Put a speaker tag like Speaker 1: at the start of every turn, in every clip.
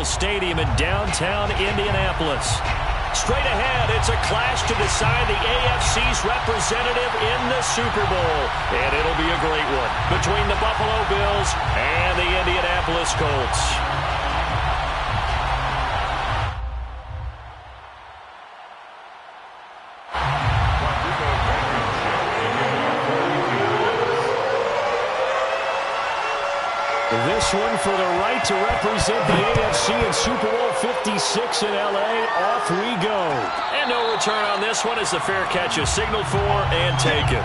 Speaker 1: Stadium in downtown Indianapolis. Straight ahead, it's a clash to decide the AFC's representative in the Super Bowl. And it'll be a great one between the Buffalo Bills and the Indianapolis Colts. This one for the right to represent the AFC in Super Bowl 56 in L.A. Off we go. And no return on this one as the fair catch is signaled for and taken.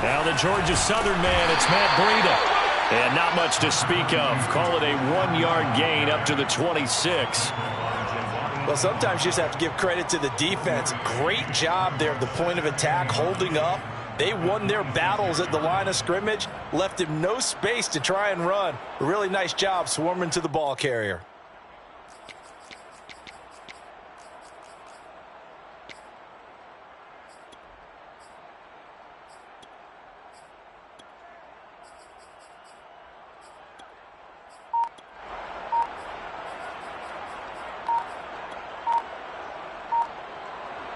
Speaker 1: Now the Georgia Southern man, it's Matt Breida. And not much to speak of. Call it a 1-yard gain up to the 26.
Speaker 2: Well, sometimes you just have to give credit to the defense. Great job there at the point of attack, holding up. They won their battles at the line of scrimmage, left him no space to try and run. A really nice job swarming to the ball carrier.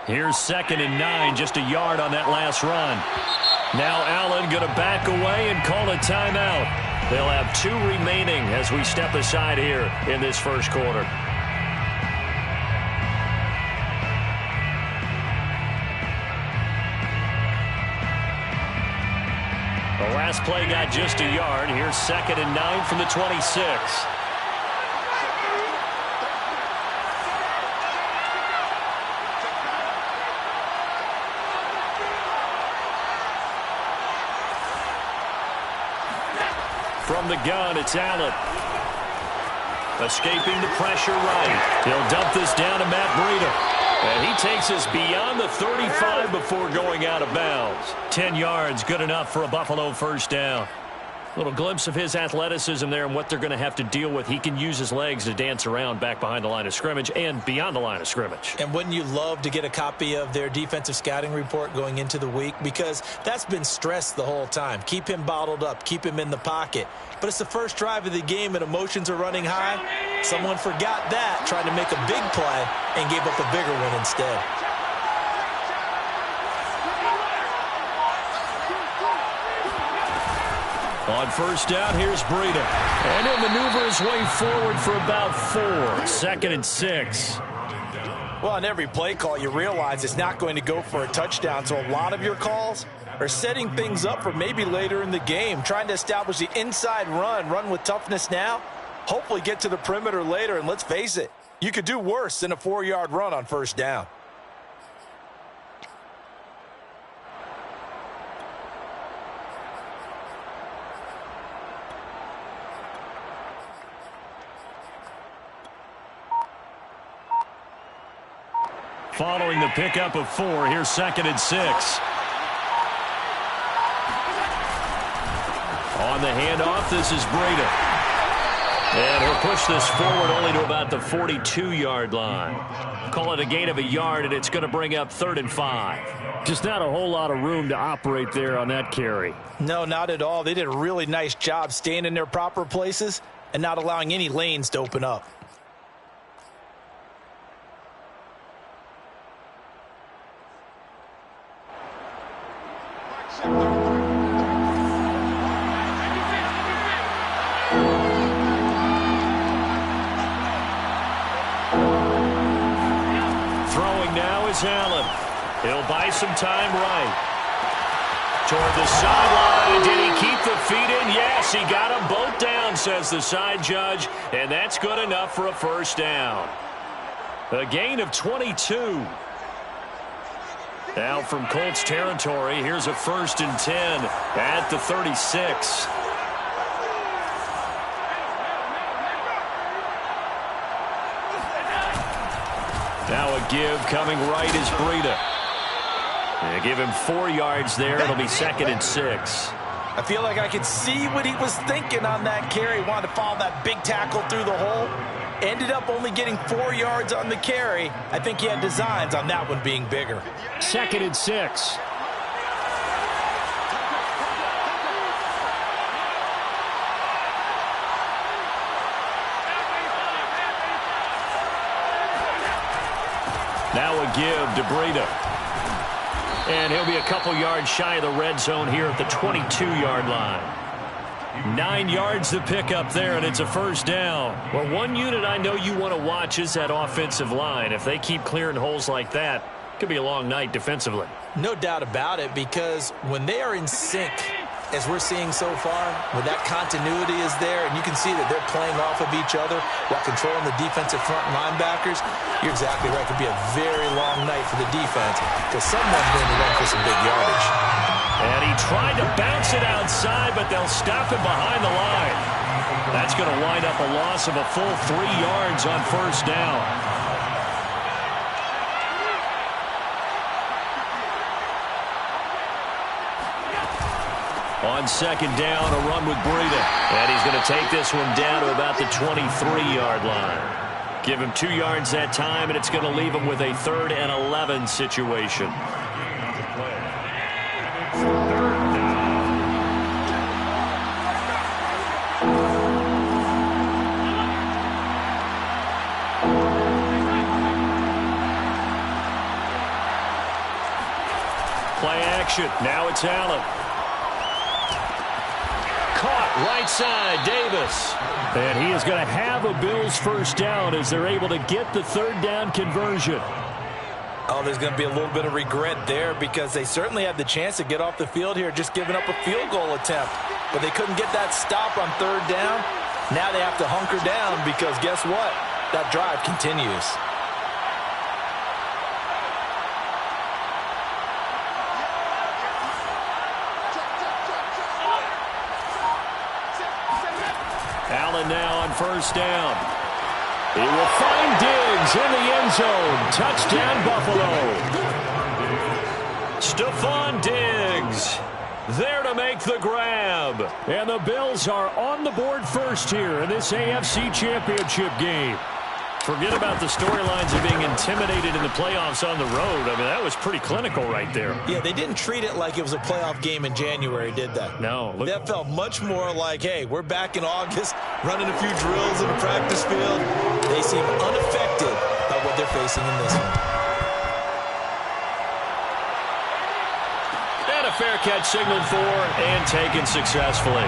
Speaker 1: Here's 2nd and 9, just a yard on that last run. Now Allen going to back away and call a timeout. They'll have 2 remaining as we step aside here in this first quarter. The last play got just a yard. Here's 2nd and 9 from the 26. From the gun, it's Allen. Escaping the pressure right. He'll dump this down to Matt Breida. And he takes us beyond the 35 before going out of bounds. 10 yards, good enough for a Buffalo first down. Little glimpse of his athleticism there and what they're going to have to deal with. He can use his legs to dance around back behind the line of scrimmage and beyond the line of scrimmage.
Speaker 2: And wouldn't you love to get a copy of their defensive scouting report going into the week? Because that's been stressed the whole time. Keep him bottled up. Keep him in the pocket. But it's the first drive of the game and emotions are running high. Someone forgot that, trying to make a big play, and gave up a bigger one instead.
Speaker 1: On first down, here's Breida. And he'll maneuver his way forward for about 4. 2nd and 6.
Speaker 2: Well, on every play call, you realize it's not going to go for a touchdown. So a lot of your calls are setting things up for maybe later in the game, trying to establish the inside run with toughness now, hopefully get to the perimeter later. And let's face it, you could do worse than a 4-yard run on first down.
Speaker 1: Following the pickup of 4, here's 2nd and 6. On the handoff, this is Breida. And he'll push this forward only to about the 42-yard line. Call it a gain of a yard, and it's going to bring up 3rd and 5. Just not a whole lot of room to operate there on that carry.
Speaker 2: No, not at all. They did a really nice job staying in their proper places and not allowing any lanes to open up.
Speaker 1: Throwing now is Allen. He'll buy some time right. Toward the sideline. Did he keep the feet in? Yes, he got them both down, says the side judge. And that's good enough for a first down. A gain of 22. Now from Colts territory, here's a 1st and 10 at the 36. Now a give coming right is Breida. They give him 4 yards there. It'll be 2nd and 6.
Speaker 2: I feel like I could see what he was thinking on that carry. Wanted to follow that big tackle through the hole. Ended up only getting 4 yards on the carry. I think he had designs on that one being bigger.
Speaker 1: 2nd and 6. Now a give to Breida. And he'll be a couple yards shy of the red zone here at the 22-yard line. 9 yards to pick up there, and it's a 1st down. Well, one unit I know you want to watch is that offensive line. If they keep clearing holes like that, it could be a long night defensively.
Speaker 2: No doubt about it, because when they are in sync, as we're seeing so far, when that continuity is there, and you can see that they're playing off of each other while controlling the defensive front linebackers, you're exactly right. It could be a very long night for the defense because someone's going to run for some big yardage.
Speaker 1: And he tried to bounce it outside, but they'll stop him behind the line. That's going to wind up a loss of a full 3 yards on 1st down. On 2nd down, a run with Breida. And he's going to take this one down to about the 23-yard line. Give him 2 yards that time, and it's going to leave him with a 3rd and 11 situation. Play action. Now it's Allen. Caught right side, Davis. And he is going to have a Bills 1st down as they're able to get the 3rd down conversion.
Speaker 2: Oh, there's going to be a little bit of regret there because they certainly had the chance to get off the field here, just giving up a field goal attempt. But they couldn't get that stop on 3rd down. Now they have to hunker down because guess what? That drive continues.
Speaker 1: Allen now on 1st down. He will find Diggs in the end zone. Touchdown, Buffalo. Stephon Diggs there to make the grab. And the Bills are on the board first here in this AFC Championship game. Forget about the storylines of being intimidated in the playoffs on the road. I mean, that was pretty clinical right there.
Speaker 2: Yeah, they didn't treat it like it was a playoff game in January, did they?
Speaker 1: No.
Speaker 2: That felt much more like, hey, we're back in August, running a few drills in the practice field. They seem unaffected by what they're facing in this one.
Speaker 1: And a fair catch signaled for and taken successfully.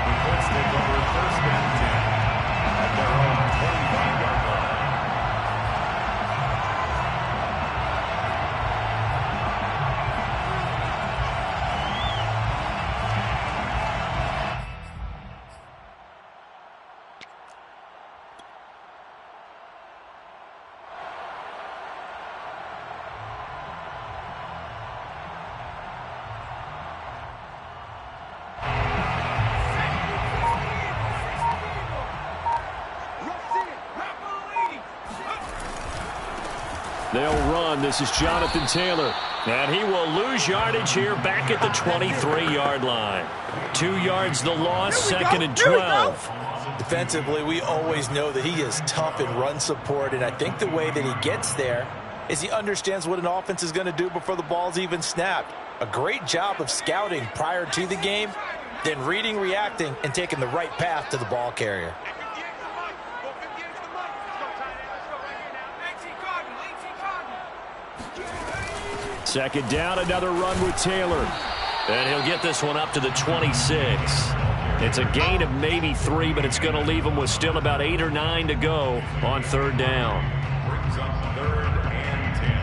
Speaker 1: Requested over 1st and 10 at their own 25-yard line. They'll run. This is Jonathan Taylor. And he will lose yardage here back at the 23-yard line. 2 yards the loss, 2nd and 12.
Speaker 2: Defensively, we always know that he is tough in run support, and I think the way that he gets there is he understands what an offense is going to do before the ball's even snapped. A great job of scouting prior to the game, then reading, reacting, and taking the right path to the ball carrier.
Speaker 1: 2nd down, another run with Taylor. And he'll get this one up to the 26. It's a gain of maybe 3, but it's going to leave him with still about 8 or 9 to go on 3rd down. Brings up 3rd and 10.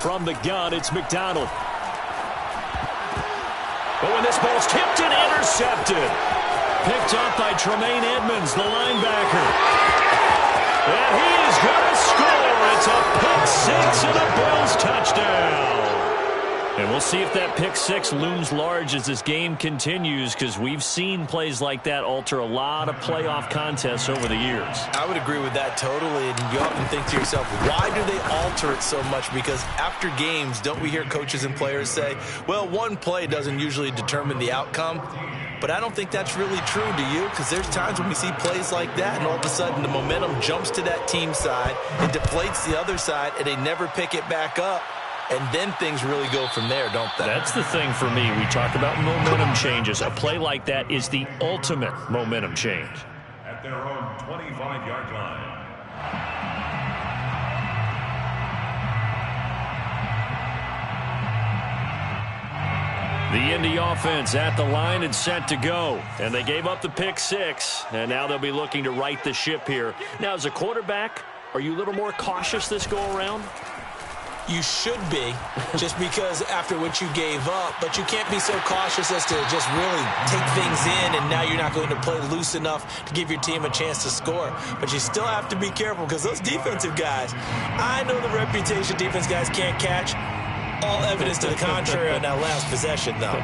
Speaker 1: From the gun, it's McDonald. But when this ball's tipped and intercepted. Picked up by Tremaine Edmonds, the linebacker. And he is going to score. It's a pick six and a Bills touchdown. And we'll see if that pick six looms large as this game continues, because we've seen plays like that alter a lot of playoff contests over the years.
Speaker 2: I would agree with that totally, and you often think to yourself, why do they alter it so much? Because after games, don't we hear coaches and players say, well, one play doesn't usually determine the outcome? But I don't think that's really true, do you? Because there's times when we see plays like that, and all of a sudden the momentum jumps to that team side, it deflates the other side, and they never pick it back up. And then things really go from there, don't they?
Speaker 1: That's the thing for me. We talk about momentum changes. A play like that is the ultimate momentum change.
Speaker 3: At their own 25-yard line.
Speaker 1: The Indy offense at the line and set to go. And they gave up the pick six. And now they'll be looking to right the ship here. Now, as a quarterback, are you a little more cautious this go around?
Speaker 2: You should be, just because after what you gave up, but you can't be so cautious as to just really take things in, and now you're not going to play loose enough to give your team a chance to score. But you still have to be careful, because those defensive guys, I know the reputation defense guys can't catch. All evidence to the contrary on that last possession, though.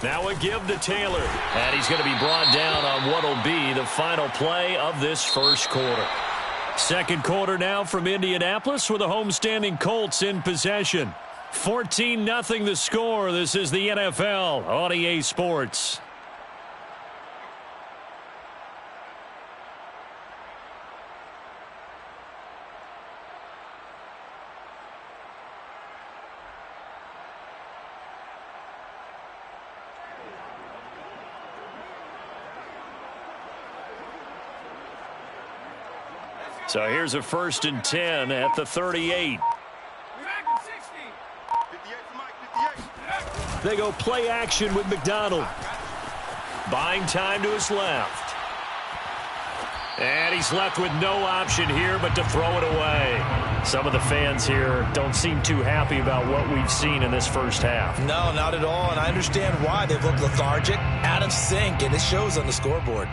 Speaker 1: Now a give to Taylor. And he's going to be brought down on what will be the final play of this first quarter. Second quarter now from Indianapolis with the homestanding Colts in possession. 14-0 the score. This is the NFL on EA Sports. So here's a 1st and 10 at the 38. They go play action with McDonald. Buying time to his left. And he's left with no option here but to throw it away. Some of the fans here don't seem too happy about what we've seen in this first half.
Speaker 2: No, not at all, and I understand why. They've looked lethargic, out of sync, and it shows on the scoreboard.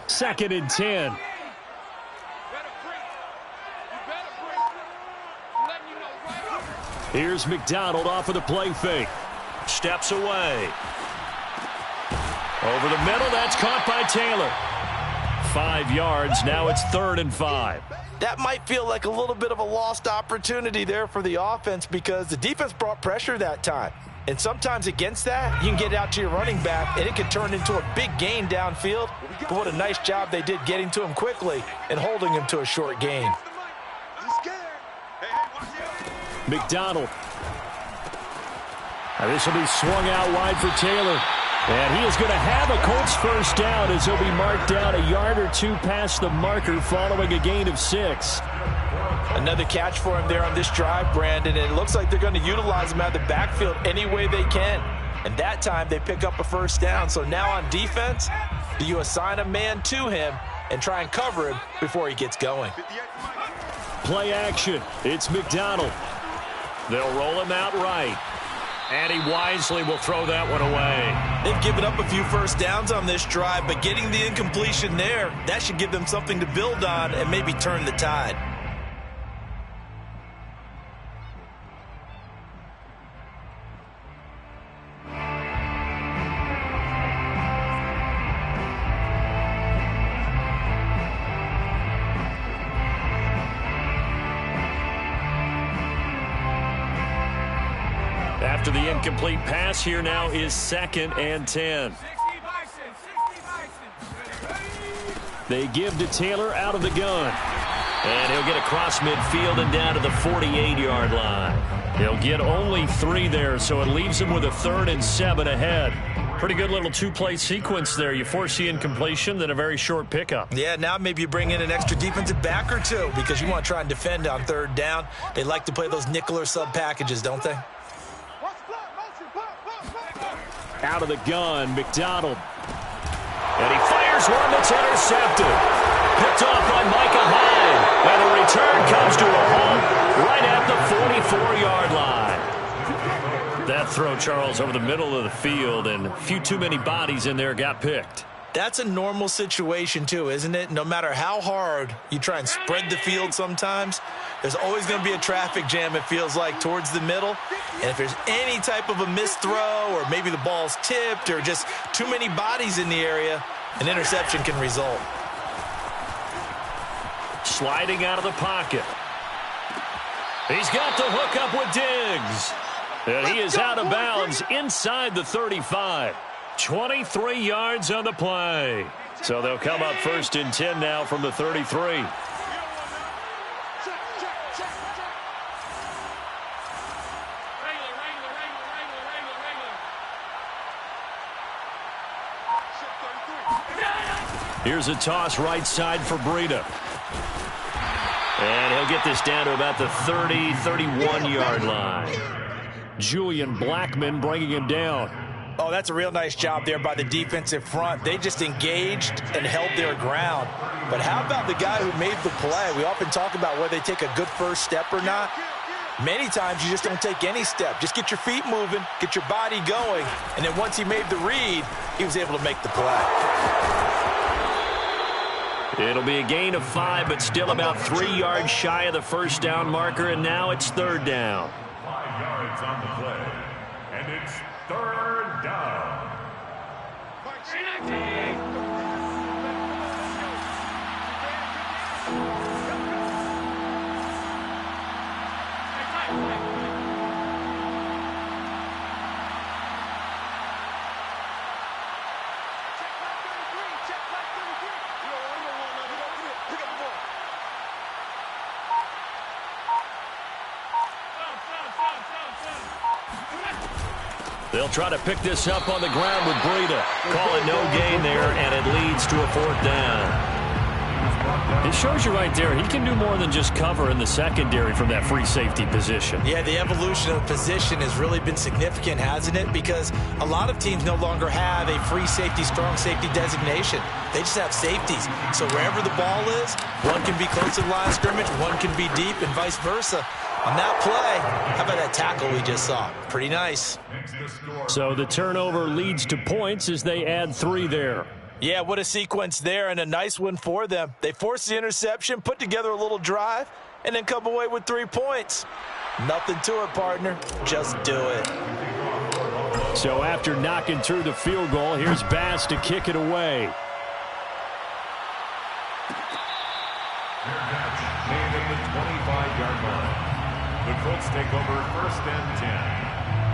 Speaker 1: Second and 10. Here's McDonald off of the play fake. Steps away. Over the middle, that's caught by Taylor. 5 yards, now it's 3rd and 5.
Speaker 2: That might feel like a little bit of a lost opportunity there for the offense, because the defense brought pressure that time. And sometimes against that, you can get out to your running back, and it can turn into a big gain downfield. But what a nice job they did getting to him quickly and holding him to a short gain.
Speaker 1: McDonald. Now this will be swung out wide for Taylor. And he is going to have a Colts first down as he'll be marked down a yard or two past the marker following a gain of 6.
Speaker 2: Another catch for him there on this drive, Brandon, and it looks like they're going to utilize him out of the backfield any way they can. And that time they pick up a first down. So now on defense, do you assign a man to him and try and cover him before he gets going?
Speaker 1: Play action. It's McDonald. They'll roll him out right. And he wisely will throw that one away.
Speaker 2: They've given up a few first downs on this drive, but getting the incompletion there, that should give them something to build on and maybe turn the tide.
Speaker 1: After the incomplete pass, here now is 2nd and 10. They give to Taylor out of the gun. And he'll get across midfield and down to the 48-yard line. He'll get only 3 there, so it leaves him with a 3rd and 7 ahead. Pretty good little two-play sequence there. You force the incompletion, then a very short pickup.
Speaker 2: Yeah, now maybe you bring in an extra defensive back or two because you want to try and defend on 3rd down. They like to play those nickel or sub packages, don't they?
Speaker 1: Out of the gun, McDonald. And he fires one that's intercepted. Picked off by Micah Hyde. And the return comes to a halt right at the 44-yard line. That throw, Charles, over the middle of the field, and a few too many bodies in there got picked.
Speaker 2: That's a normal situation, too, isn't it? No matter how hard you try and spread the field sometimes, there's always going to be a traffic jam, it feels like, towards the middle. And if there's any type of a missed throw or maybe the ball's tipped or just too many bodies in the area, an interception can result.
Speaker 1: Sliding out of the pocket. He's got the hook up with Diggs. And he is out of bounds inside the 35. 23 yards on the play. So they'll come up 1st and 10 now from the 33. Here's a toss right side for Breida. And he'll get this down to about the 30, 31-yard line. Julian Blackman bringing him down.
Speaker 2: Oh, that's a real nice job there by the defensive front. They just engaged and held their ground. But how about the guy who made the play? We often talk about whether they take a good first step or not. Many times you just don't take any step. Just get your feet moving, get your body going, and then once he made the read, he was able to make the play.
Speaker 1: It'll be a gain of 5, but still about 3 yards shy of the first down marker, and now it's 3rd down.
Speaker 3: 5 yards on the play, and it's 3rd down.
Speaker 1: They'll try to pick this up on the ground with Breida. Call it no gain there, and it leads to a 4th down. It shows you right there, he can do more than just cover in the secondary from that free safety position.
Speaker 2: Yeah, the evolution of the position has really been significant, hasn't it? Because a lot of teams no longer have a free safety, strong safety designation. They just have safeties. So wherever the ball is, one can be close to the line of scrimmage, one can be deep, and vice versa. On that play, how about that tackle we just saw? Pretty nice.
Speaker 1: So the turnover leads to points as they add 3 there.
Speaker 2: Yeah, what a sequence there, and a nice one for them. They force the interception, put together a little drive, and then come away with 3 points. Nothing to it, partner. Just do it.
Speaker 1: So after knocking through the field goal, here's Bass to kick it away.
Speaker 3: Made at the 25-yard line. The Colts take over 1st and 10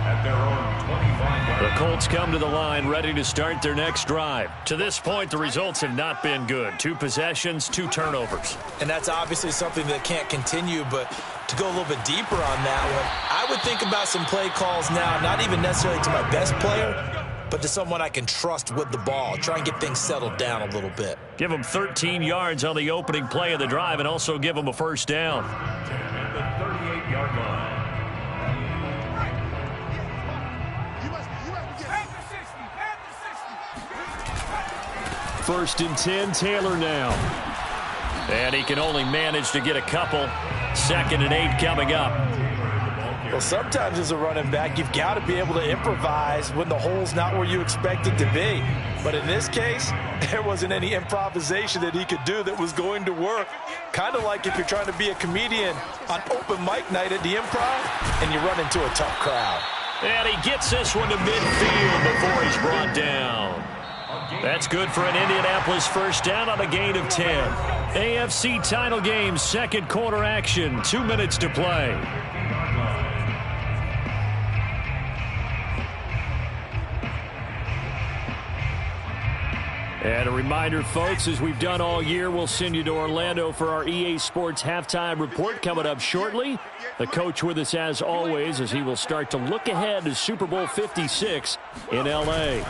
Speaker 3: at their own 25-yard line.
Speaker 1: The Colts come to the line ready to start their next drive. To this point, the results have not been good. 2 possessions, 2 turnovers.
Speaker 2: And that's obviously something that can't continue, but to go a little bit deeper on that one, I would think about some play calls now, not even necessarily to my best player, but to someone I can trust with the ball. Try and get things settled down a little bit.
Speaker 1: Give them 13 yards on the opening play of the drive and also give them a 1st down.
Speaker 3: At the 38-yard line.
Speaker 1: 1st and 10, Taylor now. And he can only manage to get a couple. 2nd and 8 coming up.
Speaker 2: Well, sometimes as a running back, you've got to be able to improvise when the hole's not where you expect it to be. But in this case, there wasn't any improvisation that he could do that was going to work. Kind of like if you're trying to be a comedian on open mic night at the Improv and you run into a tough crowd.
Speaker 1: And he gets this one to midfield before he's brought down. That's good for an Indianapolis 1st down on a gain of 10. AFC title game, 2nd quarter action, 2 minutes to play. And a reminder, folks, as we've done all year, we'll send you to Orlando for our EA Sports halftime report coming up shortly. The coach with us as always as he will start to look ahead to Super Bowl 56 in L.A.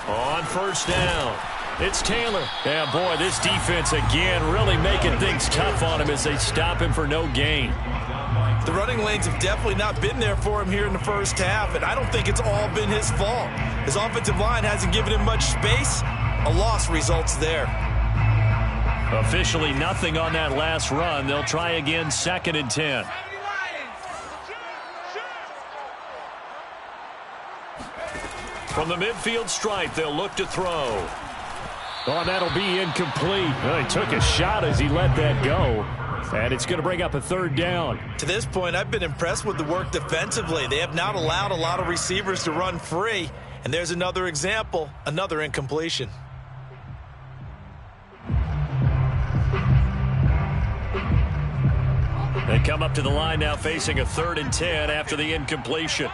Speaker 1: On first down, it's Taylor. And boy, this defense again really making things tough on him as they stop him for no gain.
Speaker 2: The running lanes have definitely not been there for him here in the first half, and I don't think it's all been his fault. His offensive line hasn't given him much space. A loss results there.
Speaker 1: Officially nothing on that last run. They'll try again, 2nd and 10. From the midfield stripe, they'll look to throw. Oh, that'll be incomplete. Well, he took a shot as he let that go. And it's going to bring up a 3rd down.
Speaker 2: To this point, I've been impressed with the work defensively. They have not allowed a lot of receivers to run free. And there's another example, another incompletion.
Speaker 1: They come up to the line now facing a 3rd and 10 after the incompletion.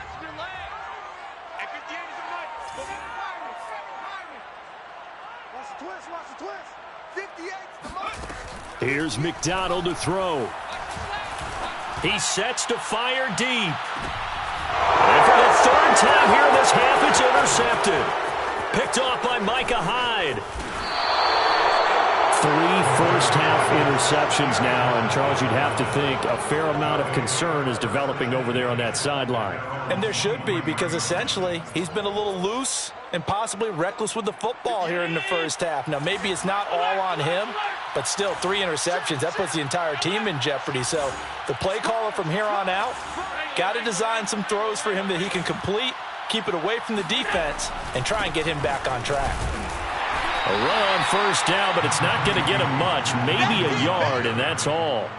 Speaker 1: Here's McDonald to throw. He sets to fire deep. And for the 3rd time here in this half, it's intercepted. Picked off by Micah Hyde. 3 first-half interceptions now, and Charles, you'd have to think a fair amount of concern is developing over there on that sideline.
Speaker 2: And there should be, because essentially he's been a little loose and possibly reckless with the football here in the first half. Now, maybe it's not all on him, but still 3 interceptions. That puts the entire team in jeopardy. So the play caller from here on out got to design some throws for him that he can complete, keep it away from the defense, and try and get him back on track.
Speaker 1: A run on first down, but it's not going to get him much. Maybe a yard, and that's all.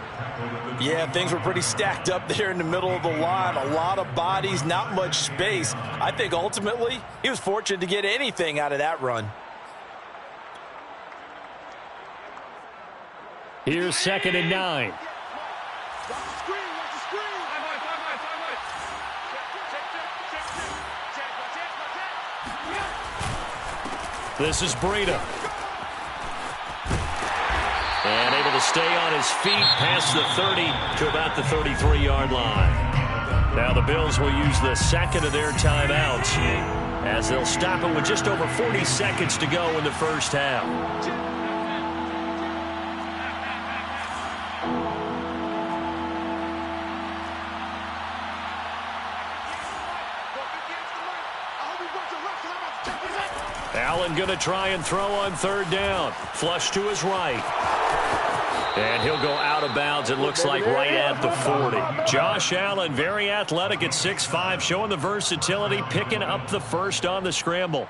Speaker 2: Yeah, things were pretty stacked up there in the middle of the line. A lot of bodies, not much space. I think ultimately he was fortunate to get anything out of that run.
Speaker 1: Here's 2nd and 9. This is Breida. And able to stay on his feet past the 30 to about the 33-yard line. Now the Bills will use the 2nd of their timeouts as they'll stop it with just over 40 seconds to go in the first half. Allen going to try and throw on 3rd down. Flush to his right. And he'll go out of bounds, it looks like, right at the 40. Josh Allen, very athletic at 6'5", showing the versatility, picking up the first on the scramble.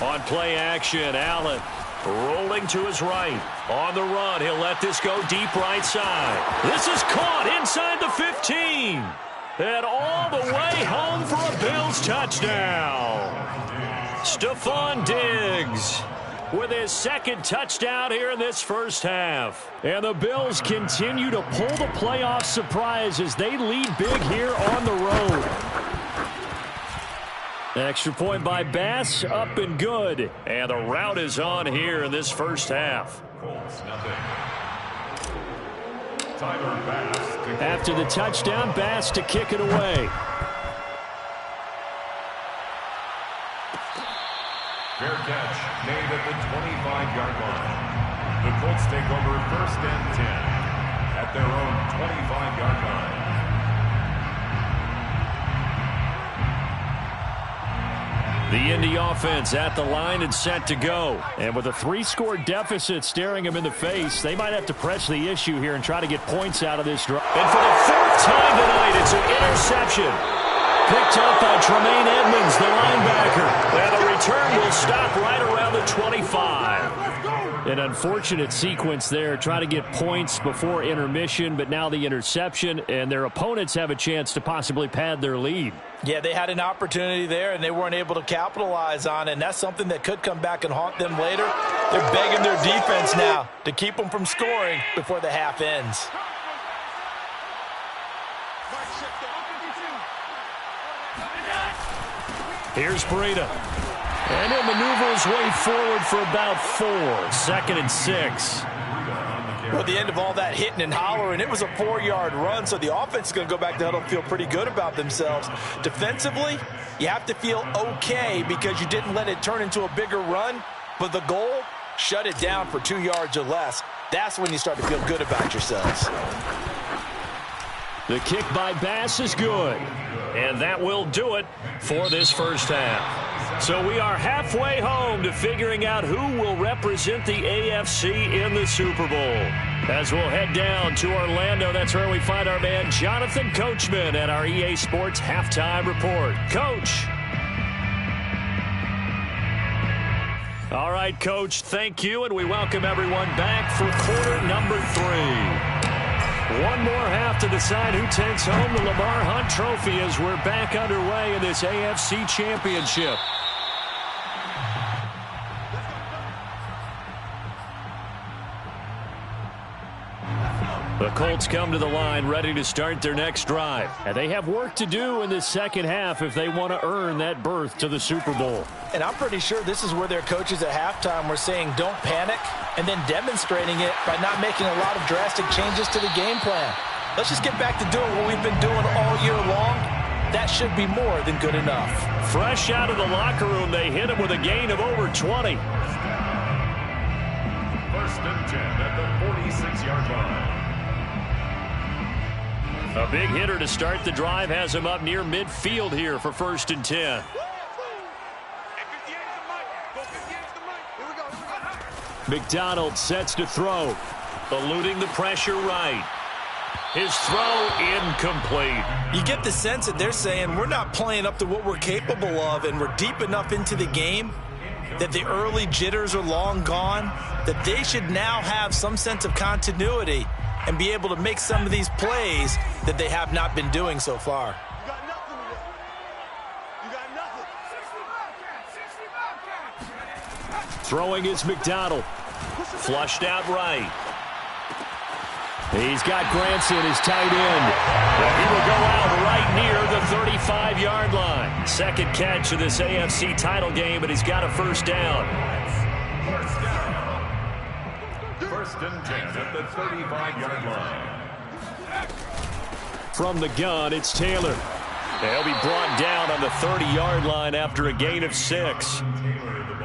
Speaker 1: On play action, Allen rolling to his right. On the run, he'll let this go deep right side. This is caught inside the 15. And all the way home for a Bills touchdown. Stephon Diggs with his 2nd touchdown here in this first half. And the Bills continue to pull the playoff surprise as they lead big here on the road. Extra point by Bass, up and good. And the route is on here in this first half. After the touchdown, Bass to kick it away.
Speaker 3: Fair catch made at the 25-yard line. The Colts take over 1st and 10 at their own 25-yard line.
Speaker 1: The Indy offense at the line and set to go. And with a 3-score deficit staring them in the face, they might have to press the issue here and try to get points out of this drive. And for the 4th time tonight, it's an interception. Picked up by Tremaine Edmonds, the linebacker. And the return will stop right around the 25. An unfortunate sequence there, trying to get points before intermission, but now the interception, and their opponents have a chance to possibly pad their lead.
Speaker 2: Yeah, they had an opportunity there, and they weren't able to capitalize on it, and that's something that could come back and haunt them later. They're begging their defense now to keep them from scoring before the half ends.
Speaker 1: Here's Breida. And he'll maneuver his way forward for about 4. 2nd and 6.
Speaker 2: Well, at the end of all that hitting and hollering, it was a 4-yard run, so the offense is going to go back to huddle and feel pretty good about themselves. Defensively, you have to feel okay because you didn't let it turn into a bigger run, but the goal, shut it down for 2 yards or less. That's when you start to feel good about yourselves.
Speaker 1: The kick by Bass is good. And that will do it for this first half. So we are halfway home to figuring out who will represent the AFC in the Super Bowl. As we'll head down to Orlando, that's where we find our man Jonathan Coachman at our EA Sports Halftime Report. Coach. All right, Coach, thank you, and we welcome everyone back for quarter number 3. One more half to decide who takes home the Lamar Hunt Trophy as we're back underway in this AFC Championship. The Colts come to the line ready to start their next drive. And they have work to do in this second half if they want to earn that berth to the Super Bowl.
Speaker 2: And I'm pretty sure this is where their coaches at halftime were saying don't panic and then demonstrating it by not making a lot of drastic changes to the game plan. Let's just get back to doing what we've been doing all year long. That should be more than good enough.
Speaker 1: Fresh out of the locker room, they hit him with a gain of over 20.
Speaker 3: 1st and 10 at the 46-yard line.
Speaker 1: A big hitter to start the drive has him up near midfield here for 1st and 10. McDonald sets to throw. Eluding the pressure right. His throw incomplete.
Speaker 2: You get the sense that they're saying we're not playing up to what we're capable of, and we're deep enough into the game that the early jitters are long gone, that they should now have some sense of continuity and be able to make some of these plays that they have not been doing so far.
Speaker 4: You got nothing today. You got nothing.
Speaker 1: Throwing is McDonald. Flushed out right. He's got Granson, his tight end. And he will go out right near the 35-yard line. 2nd catch of this AFC title game, and he's got a 1st down.
Speaker 3: 1st and 10 at the 35-yard line.
Speaker 1: From the gun, it's Taylor. They'll be brought down on the 30-yard line after a gain of 6.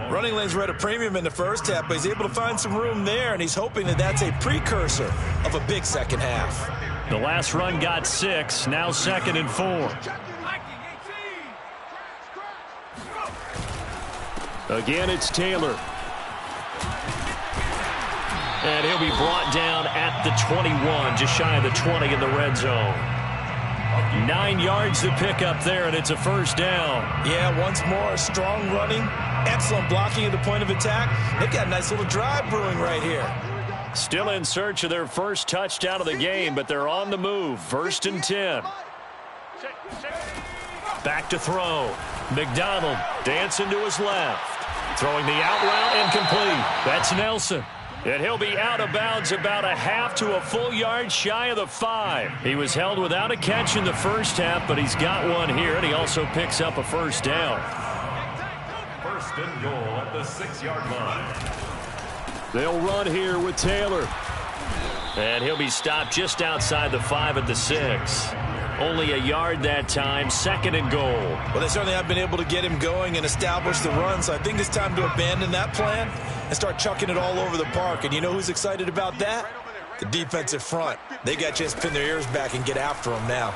Speaker 2: Running lanes were at a premium in the first half, but he's able to find some room there, and he's hoping that that's a precursor of a big second half.
Speaker 1: The last run got 6, now 2nd and 4. Again, it's Taylor. And he'll be brought down at the 21, just shy of the 20 in the red zone. 9 yards to pick up there, and it's a 1st down.
Speaker 2: Yeah, once more, strong running, excellent blocking at the point of attack. They've got a nice little drive brewing right here.
Speaker 1: Still in search of their first touchdown of the game, but they're on the move. 1st and 10. Back to throw. McDonald dancing to his left. Throwing the out route incomplete. That's Nelson. And he'll be out of bounds about a half to a full yard shy of the 5. He was held without a catch in the first half, but he's got one here, and he also picks up a 1st down.
Speaker 3: 1st and goal at the 6-yard line.
Speaker 1: They'll run here with Taylor. And he'll be stopped just outside the 5 at the 6. Only a yard that time, 2nd and goal.
Speaker 2: Well, they certainly have been able to get him going and establish the run, so I think it's time to abandon that plan and start chucking it all over the park. And you know who's excited about that? The defensive front. They got a chance to pin their ears back and get after him now.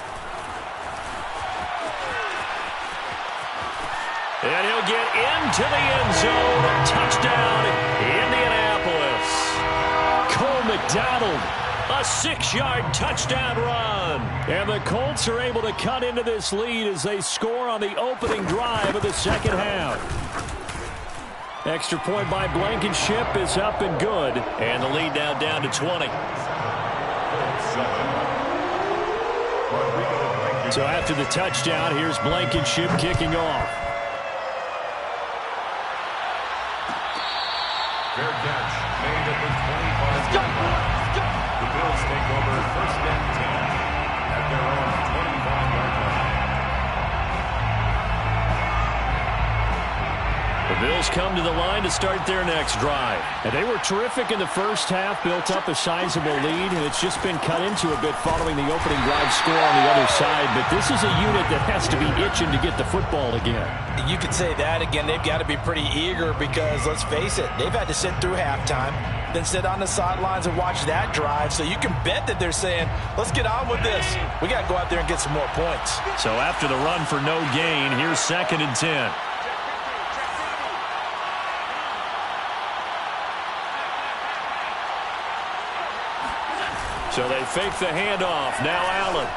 Speaker 1: And he'll get into the end zone. Touchdown, Indianapolis. Cole McDonald, a 6-yard touchdown run. And the Colts are able to cut into this lead as they score on the opening drive of the second half. Extra point by Blankenship is up and good. And the lead now down to 20. So after the touchdown, here's Blankenship kicking off.
Speaker 3: Fair catch made at the 25-yard line. The Bills take over 1st and 10 at their own 25-yard line.
Speaker 1: The Bills come to the line to start their next drive. And they were terrific in the first half, built up a sizable lead, and it's just been cut into a bit following the opening drive score on the other side. But this is a unit that has to be itching to get the football again.
Speaker 2: You could say that again. They've got to be pretty eager because, let's face it, they've had to sit through halftime, then sit on the sidelines and watch that drive. So you can bet that they're saying, let's get on with this. We got to go out there and get some more points.
Speaker 1: So after the run for no gain, here's 2nd and 10. So they fake the handoff. Now Allen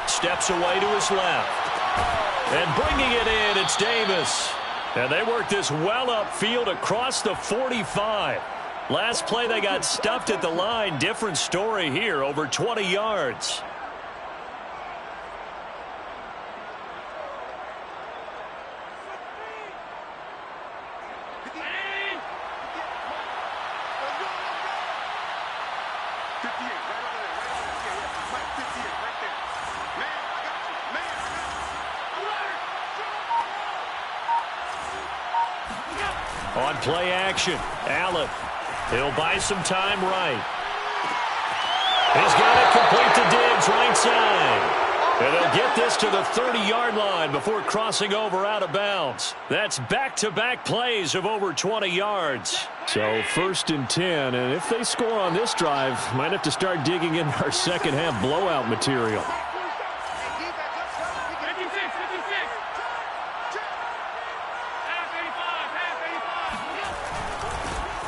Speaker 1: steps away to his left. And bringing it in, it's Davis. And they work this well upfield across the 45. Last play, they got stuffed at the line. Different story here, over 20 yards. On play action, Allen. He'll buy some time right. He's got it complete to Diggs, right side. And they'll get this to the 30-yard line before crossing over out of bounds. That's back-to-back plays of over 20 yards. So 1st and 10, and if they score on this drive, might have to start digging in our second half blowout material.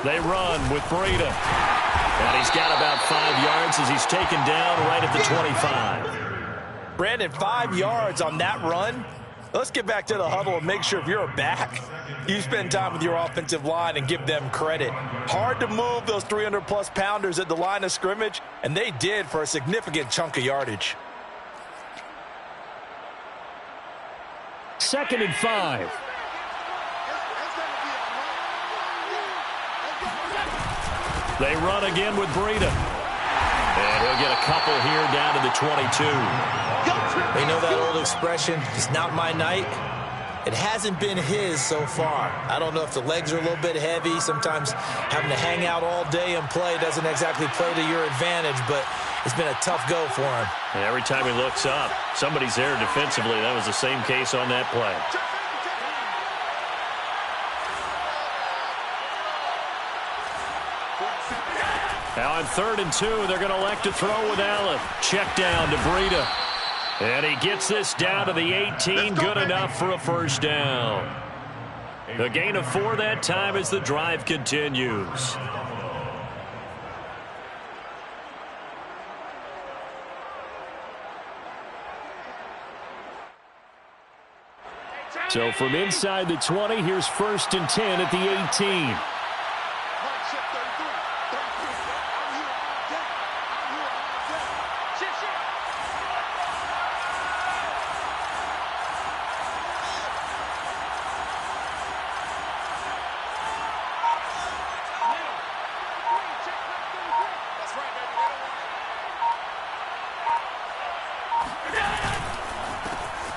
Speaker 1: They run with Breida. And he's got about 5 yards as he's taken down right at the 25.
Speaker 2: Brandon, 5 yards on that run. Let's get back to the huddle and make sure if you're back, you spend time with your offensive line and give them credit. Hard to move those 300-plus pounders at the line of scrimmage, and they did for a significant chunk of yardage.
Speaker 1: 2nd and 5. They run again with Breida. And he'll get a couple here down to the 22.
Speaker 2: You know that old expression, it's not my night? It hasn't been his so far. I don't know if the legs are a little bit heavy. Sometimes having to hang out all day and play doesn't exactly play to your advantage, but it's been a tough go for him.
Speaker 1: And every time he looks up, somebody's there defensively. That was the same case on that play. Now on 3rd and 2, they're going to elect to throw with Allen. Check down to Breida. And he gets this down to the 18. Good enough for a first down. The gain of 4 that time as the drive continues. So from inside the 20, here's 1st and 10 at the 18.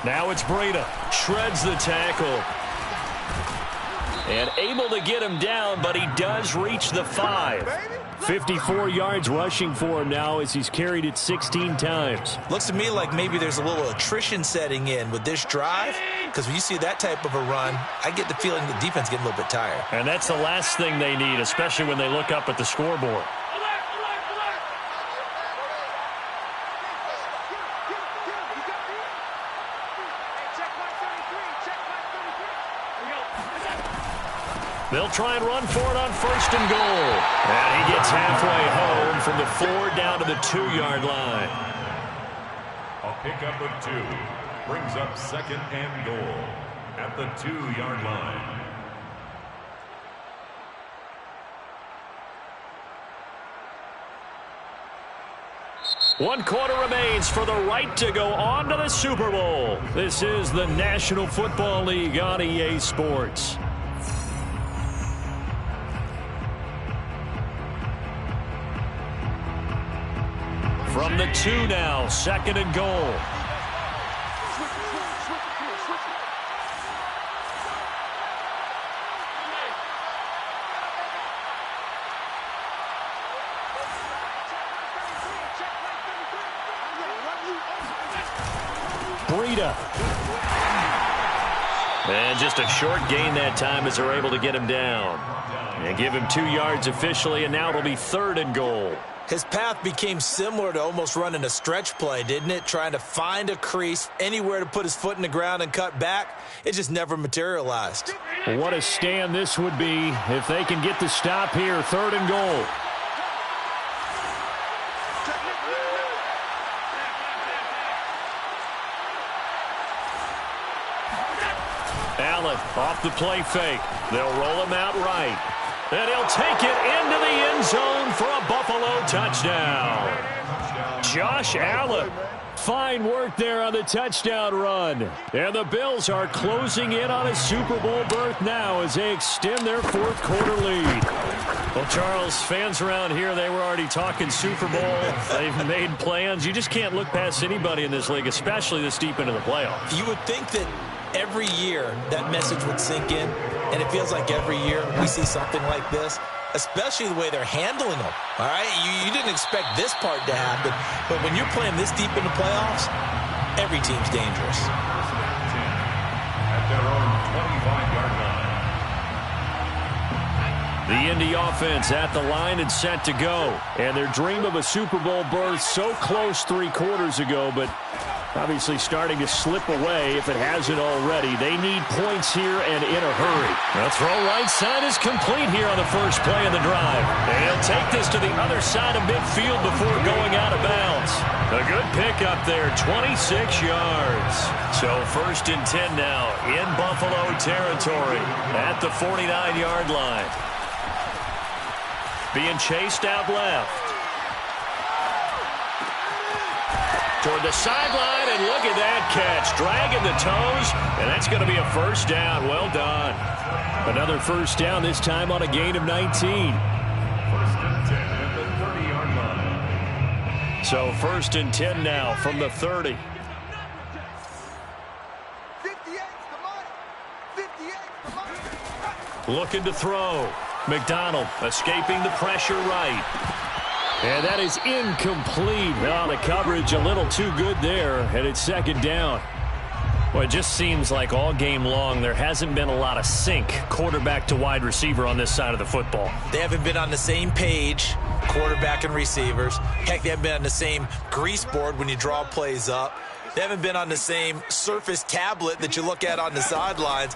Speaker 1: Now it's Breida. Shreds the tackle. And able to get him down, but he does reach the 5. 54 yards rushing for him now as he's carried it 16 times.
Speaker 2: Looks to me like maybe there's a little attrition setting in with this drive, because when you see that type of a run, I get the feeling the defense getting a little bit tired.
Speaker 1: And that's the last thing they need, especially when they look up at the scoreboard. They'll try and run for it on 1st and goal. And he gets halfway home from the 4 down to the 2-yard line.
Speaker 3: A pickup of 2 brings up 2nd and goal at the 2-yard line.
Speaker 1: One quarter remains for the right to go on to the Super Bowl. This is the National Football League on EA Sports. From the 2 now, 2nd and goal. Breida. And just a short gain that time as they're able to get him down. And give him 2 yards officially, and now it'll be 3rd and goal.
Speaker 2: His path became similar to almost running a stretch play, didn't it? Trying to find a crease, anywhere to put his foot in the ground and cut back. It just never materialized.
Speaker 1: What a stand this would be if they can get the stop here. 3rd and goal. Allen off the play fake. They'll roll him out right. And he'll take it into the end zone for a Buffalo touchdown. Josh Allen. Fine work there on the touchdown run. And the Bills are closing in on a Super Bowl berth now as they extend their 4th quarter lead. Well, Charles, fans around here, they were already talking Super Bowl. They've made plans. You just can't look past anybody in this league, especially this deep into the playoffs.
Speaker 2: You would think that every year that message would sink in, and it feels like every year we see something like this, especially the way they're handling them. All right, you didn't expect this part to happen, but when you're playing this deep in the playoffs, every team's dangerous.
Speaker 3: At their own 25-yard line.
Speaker 1: The Indy offense at the line and set to go. And their dream of a Super Bowl berth so close 3 quarters ago, but obviously starting to slip away if it hasn't already. They need points here and in a hurry. The throw right side is complete here on the first play of the drive. And he'll take this to the other side of midfield before going out of bounds. A good pick up there, 26 yards. So 1st and 10 now in Buffalo territory at the 49-yard line. Being chased out left. Toward the sideline, and look at that catch. Dragging the toes, and that's going to be a 1st down. Well done. Another 1st down, this time on a gain of 19.
Speaker 3: 1st and 10 at the 30-yard line.
Speaker 1: So 1st and 10 now from the 30.
Speaker 4: 58's the money. 58's the money.
Speaker 1: Looking to throw. McDonald escaping the pressure right. And that is incomplete. Oh, the coverage a little too good there, and it's 2nd down. Well, it just seems like all game long there hasn't been a lot of sync quarterback to wide receiver on this side of the football.
Speaker 2: They haven't been on the same page, quarterback and receivers. Heck, they haven't been on the same grease board when you draw plays up. They haven't been on the same Surface tablet that you look at on the sidelines.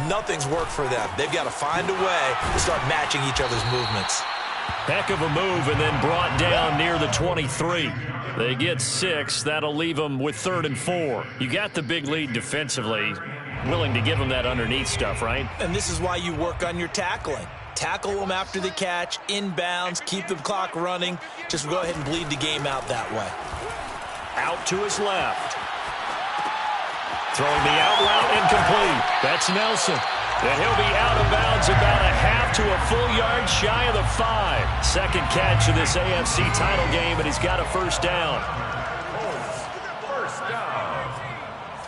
Speaker 2: Nothing's worked for them. They've got to find a way to start matching each other's movements.
Speaker 1: Heck of a move, and then brought down near the 23. They get 6. That'll leave them with 3rd and 4. You got the big lead defensively. Willing to give them that underneath stuff, right?
Speaker 2: And this is why you work on your tackling. Tackle them after the catch, inbounds, keep the clock running. Just go ahead and bleed the game out that way.
Speaker 1: Out to his left. Throwing the out route incomplete. That's Nelson. And he'll be out of bounds about a half to a full yard shy of the 5. 2nd catch of this AFC title game, and he's got a 1st down.
Speaker 3: 1st down.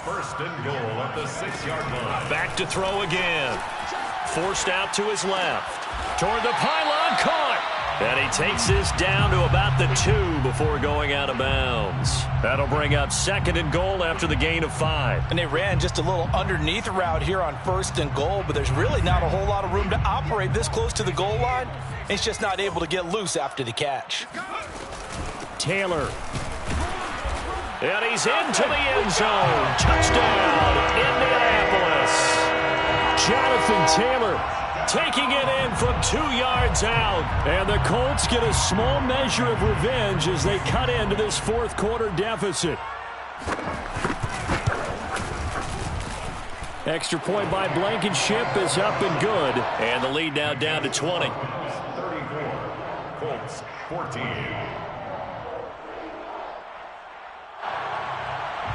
Speaker 3: 1st and goal at the 6-yard line.
Speaker 1: Back to throw again. Forced out to his left. Toward the pylon, caught. And he takes this down to about the 2 before going out of bounds. That'll bring up 2nd and goal after the gain of 5.
Speaker 2: And they ran just a little underneath route here on 1st and goal, but there's really not a whole lot of room to operate this close to the goal line. He's just not able to get loose after the catch.
Speaker 1: Taylor. And he's into the end zone. Touchdown, Indianapolis. Jonathan Taylor taking it in from 2 yards out. And the Colts get a small measure of revenge as they cut into this 4th quarter deficit. Extra point by Blankenship is up and good. And the lead now down to 20.
Speaker 3: 34. Colts 14.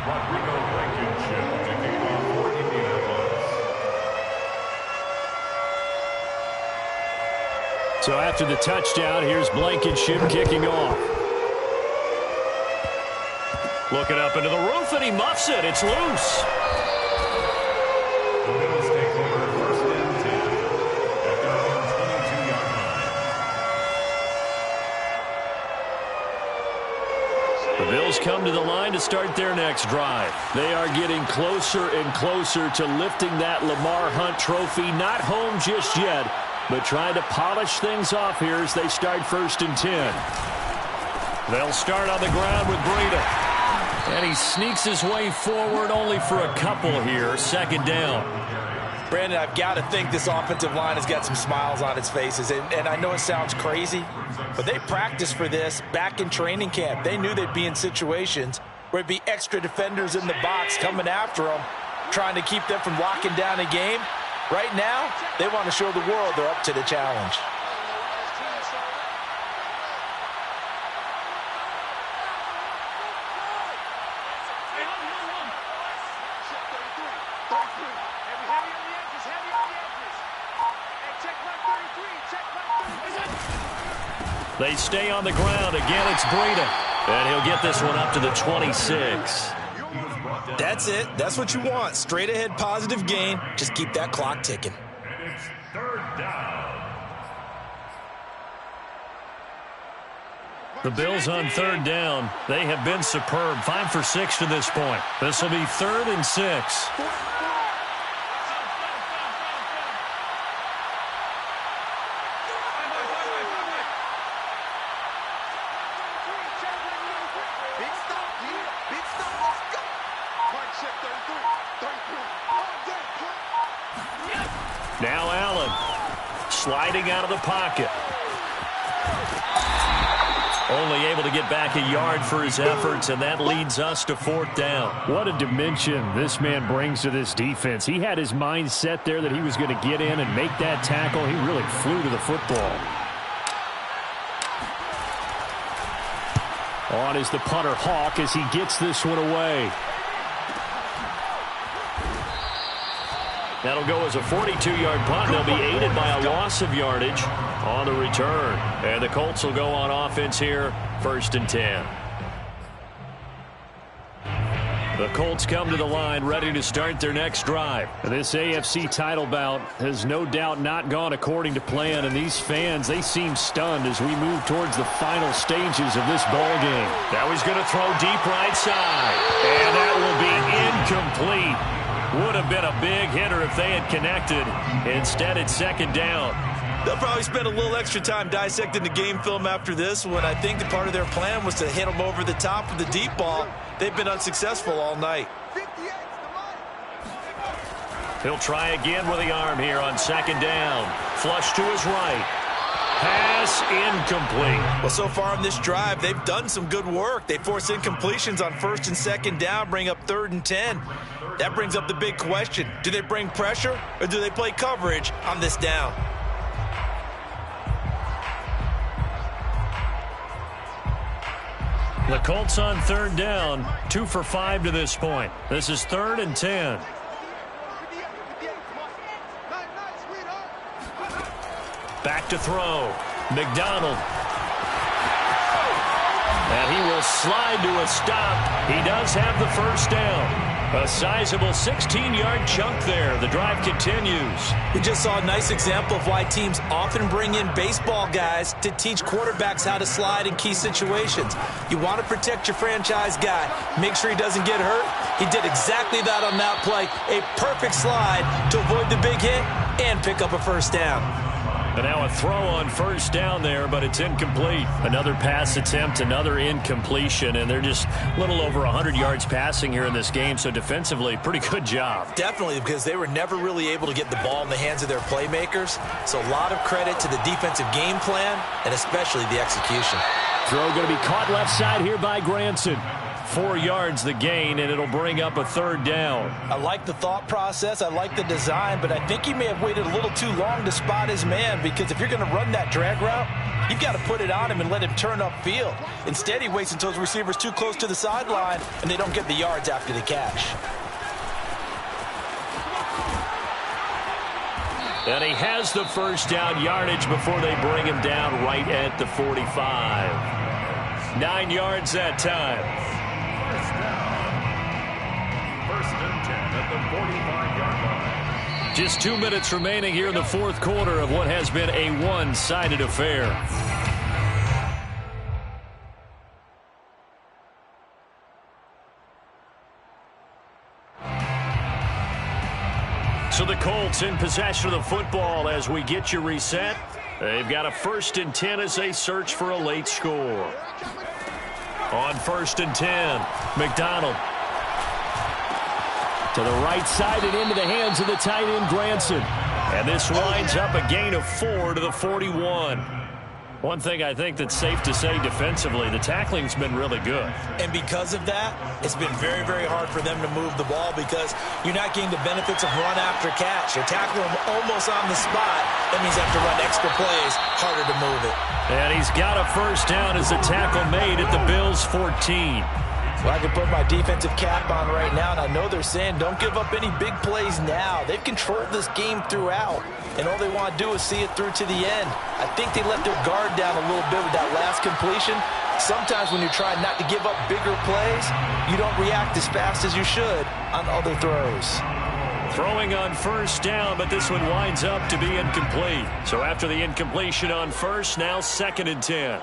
Speaker 3: Rodrigo Blankenship to kick off for Indianapolis.
Speaker 1: So after the touchdown, here's Blankenship kicking off. Looking up into the roof, and he muffs it. It's loose.
Speaker 3: The Bills take over 1st and 10 at their own 22-yard line.
Speaker 1: The Bills come to the line to start their next drive. They are getting closer and closer to lifting that Lamar Hunt trophy. Not home just yet, but trying to polish things off here as they start 1st and 10. They'll start on the ground with Breida. And he sneaks his way forward only for a couple here. 2nd down.
Speaker 2: Brandon, I've got to think this offensive line has got some smiles on its faces. And I know it sounds crazy, but they practiced for this back in training camp. They knew they'd be in situations where it'd be extra defenders in the box coming after them, trying to keep them from locking down a game. Right now, they want to show the world they're up to the challenge.
Speaker 1: They stay on the ground. Again, it's Breida. And he'll get this one up to the 26.
Speaker 2: That's it. That's what you want. Straight ahead positive gain. Just keep that clock ticking.
Speaker 3: And it's 3rd down.
Speaker 1: The Bills on 3rd down. They have been superb. 5 for 6 to this point. This will be 3rd and 6. Now Allen sliding out of the pocket. Only able to get back a yard for his efforts, and that leads us to 4th down.
Speaker 5: What a dimension this man brings to this defense. He had his mind set there that he was going to get in and make that tackle. He really flew to the football. On is the punter, Hawk, as he gets this one away.
Speaker 1: That'll go as a 42-yard punt. They'll be aided by a loss of yardage on the return. And the Colts will go on offense here, 1st and 10. The Colts come to the line ready to start their next drive.
Speaker 5: This AFC title bout has no doubt not gone according to plan, and these fans, they seem stunned as we move towards the final stages of this ball game.
Speaker 1: Now he's going to throw deep right side, and that will be incomplete. Would have been a big hitter if they had connected. Instead, it's 2nd down.
Speaker 2: They'll probably spend a little extra time dissecting the game film after this one. I think that part of their plan was to hit them over the top of the deep ball. They've been unsuccessful all night.
Speaker 1: He'll try again with the arm here on 2nd down. Flush to his right. Pass incomplete.
Speaker 2: Well, so far in this drive, they've done some good work. They force incompletions on 1st and 2nd down, bring up 3rd and 10. That brings up the big question. Do they bring pressure or do they play coverage on this down?
Speaker 1: The Colts on 3rd down, 2 for 5 to this point. This is 3rd and 10. Back to throw. McDonald. And he will slide to a stop. He does have the 1st down. A sizable 16-yard chunk there. The drive continues.
Speaker 2: We just saw a nice example of why teams often bring in baseball guys to teach quarterbacks how to slide in key situations. You want to protect your franchise guy. Make sure he doesn't get hurt. He did exactly that on that play. A perfect slide to avoid the big hit and pick up a 1st down.
Speaker 1: And now a throw on 1st down there, but it's incomplete. Another pass attempt, another incompletion, and they're just a little over 100 yards passing here in this game, so defensively, pretty good job.
Speaker 2: Definitely, because they were never really able to get the ball in the hands of their playmakers, so a lot of credit to the defensive game plan and especially the execution.
Speaker 5: Throw going to be caught left side here by Granson.
Speaker 1: 4 yards the gain, and it'll bring up a 3rd down.
Speaker 2: I like the thought process. I like the design, but I think he may have waited a little too long to spot his man, because if you're going to run that drag route, you've got to put it on him and let him turn upfield. Instead, he waits until his receiver's too close to the sideline, and they don't get the yards after the catch.
Speaker 1: And he has the 1st down yardage before they bring him down right at the 45. 9 yards that time.
Speaker 3: 1st and 10 at the 45-yard line.
Speaker 1: Just 2 minutes remaining here in the 4th quarter of what has been a one-sided affair. So the Colts in possession of the football as we get you reset. They've got a 1st and 10 as they search for a late score. On 1st and 10, McDonald.
Speaker 5: To the right side and into the hands of the tight end, Granson.
Speaker 1: And this winds up a gain of 4 to the 41. One thing I think that's safe to say defensively, the tackling's been really good.
Speaker 2: And because of that, it's been very, very hard for them to move the ball because you're not getting the benefits of run after catch. You're tackling them almost on the spot. That means you have to run extra plays, harder to move it.
Speaker 1: And he's got a 1st down as the tackle made at the Bills' 14.
Speaker 2: Well, I can put my defensive cap on right now, and I know they're saying don't give up any big plays now. They've controlled this game throughout, and all they want to do is see it through to the end. I think they let their guard down a little bit with that last completion. Sometimes when you're trying not to give up bigger plays, you don't react as fast as you should on other throws.
Speaker 1: Throwing on 1st down, but this one winds up to be incomplete. So after the incompletion on 1st, now 2nd and 10.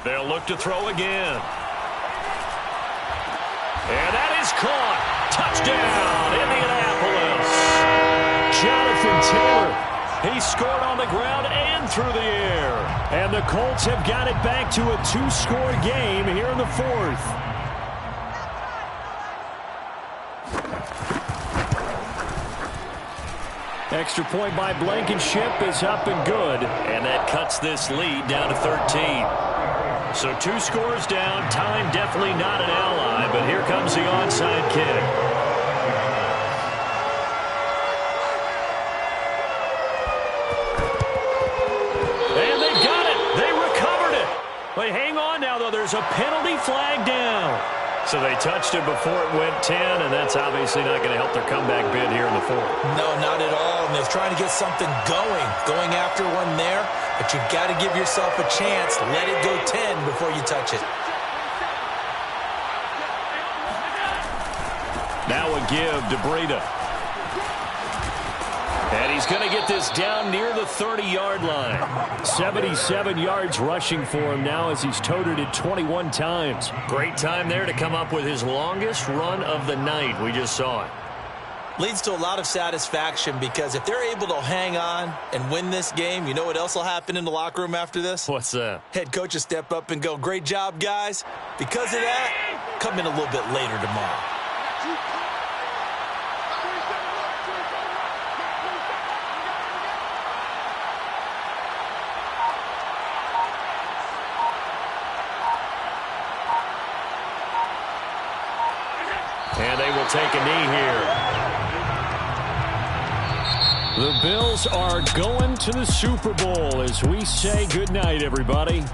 Speaker 1: They'll look to throw again. And that is caught. Touchdown, Indianapolis.
Speaker 5: Jonathan Taylor.
Speaker 1: He scored on the ground and through the air.
Speaker 5: And the Colts have got it back to a 2-score game here in the 4th. Extra point by Blankenship is up and good.
Speaker 1: And that cuts this lead down to 13. So 2 scores down. Time definitely not an ally, but here comes the onside kick. And they got it. They recovered it. But hang on now, though. There's a penalty flag down. So they touched it before it went 10, and that's obviously not going to help their comeback bid here in the 4th.
Speaker 2: No, not at all. And they're trying to get something going after one there. But you've got to give yourself a chance. Let it go 10 before you touch it.
Speaker 1: Now a give to Breida. And he's going to get this down near the 30-yard line.
Speaker 5: 77 yards rushing for him now as he's toted it 21 times.
Speaker 1: Great time there to come up with his longest run of the night. We just saw it.
Speaker 2: Leads to a lot of satisfaction because if they're able to hang on and win this game, you know what else will happen in the locker room after this?
Speaker 1: What's that?
Speaker 2: Head coach will step up and go, great job, guys. Because of that, come in a little bit later tomorrow.
Speaker 1: And they will take a knee here.
Speaker 5: The Bills are going to the Super Bowl as we say goodnight, everybody.